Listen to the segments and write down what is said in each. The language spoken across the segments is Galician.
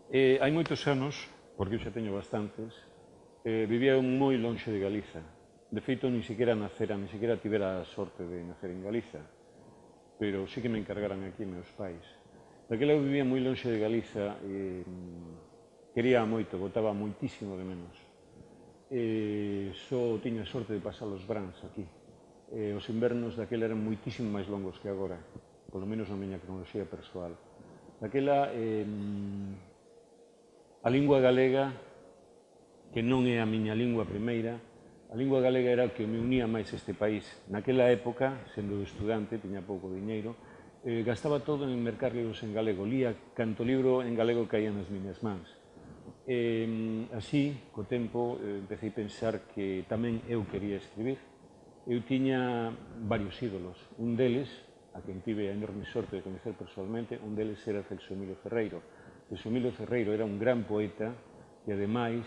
Hai moitos anos, porque eu xa teño bastantes, vivía moi lonxe de Galiza. De feito, nin siquiera tivera a sorte de nacer en Galiza, pero sí que me encargaran aquí meus pais. Daquela eu vivía moi lonxe de Galiza e quería moito, botaba moitísimo de menos. Só tiña sorte de pasar os brans aquí. Os invernos daquela eran moitísimo máis longos que agora, polo menos na miña cronoloxía persoal. Daquela, a lingua galega, que non é a miña lingua primeira, a lingua galega era o que me unía máis a este país. Naquela época, sendo estudante, tiña pouco diñeiro, gastaba todo en mercar libros en galego, lía canto libro en galego caía nas miñas mans. Así, co tempo, empecé a pensar que tamén eu quería escribir. Eu tiña varios ídolos. Un deles, a quen tive a enorme sorte de coñecer personalmente, un deles era Celso Emilio Ferreiro. Celso Emilio Ferreiro era un gran poeta e, ademais,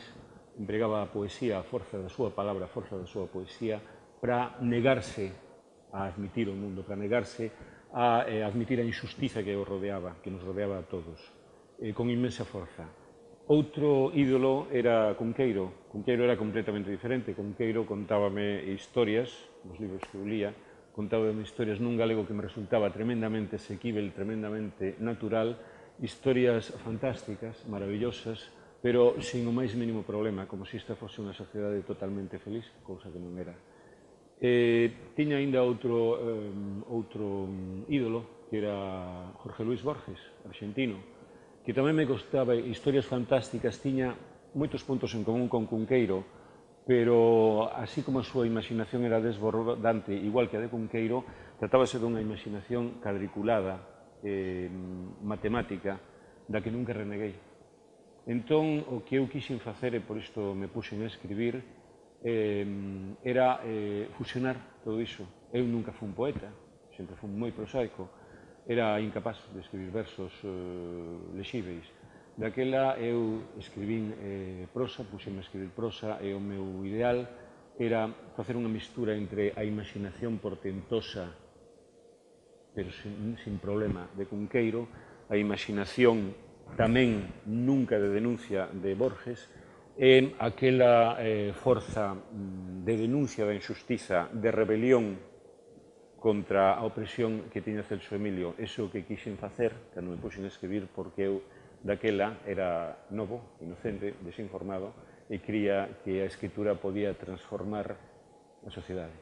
empregaba a poesía, a forza da súa palabra, a forza da súa poesía, para negarse a admitir o mundo, para negarse a admitir a injustiza que nos rodeaba a todos, con inmensa forza. Outro ídolo era Cunqueiro. Cunqueiro era completamente diferente. Cunqueiro contábame historias, nos libros que eu lía, contábame historias nun galego que me resultaba tremendamente asequível, tremendamente natural, historias fantásticas, maravillosas, pero sin o máis mínimo problema, como se esta fose unha sociedade totalmente feliz, cousa que non era. Tiña aínda outro ídolo, que era Jorge Luis Borges, argentino, que tamén me gostaba historias fantásticas, tiña moitos puntos en común con Cunqueiro, pero así como a súa imaginación era desbordante, igual que a de Cunqueiro, tratábase dunha imaginación cadriculada, matemática, da que nunca reneguei. Entón, o que eu quixen facer, e por isto me puxen a escribir, era fusionar todo iso. Eu nunca fui un poeta, sempre fui moi prosaico, era incapaz de escribir versos lexíveis. Daquela eu escribín prosa, puxeme a escribir prosa, e o meu ideal era facer unha mistura entre a imaginación portentosa, pero sin problema, de Cunqueiro, a imaginación tamén nunca de denuncia de Borges, e aquela forza de denuncia da injustiza, de rebelión contra a opresión que tiña Celso Emilio. Eso que quixen facer, cando me puxen a escribir, porque eu daquela era novo, inocente, desinformado, e cría que a escritura podía transformar a sociedade.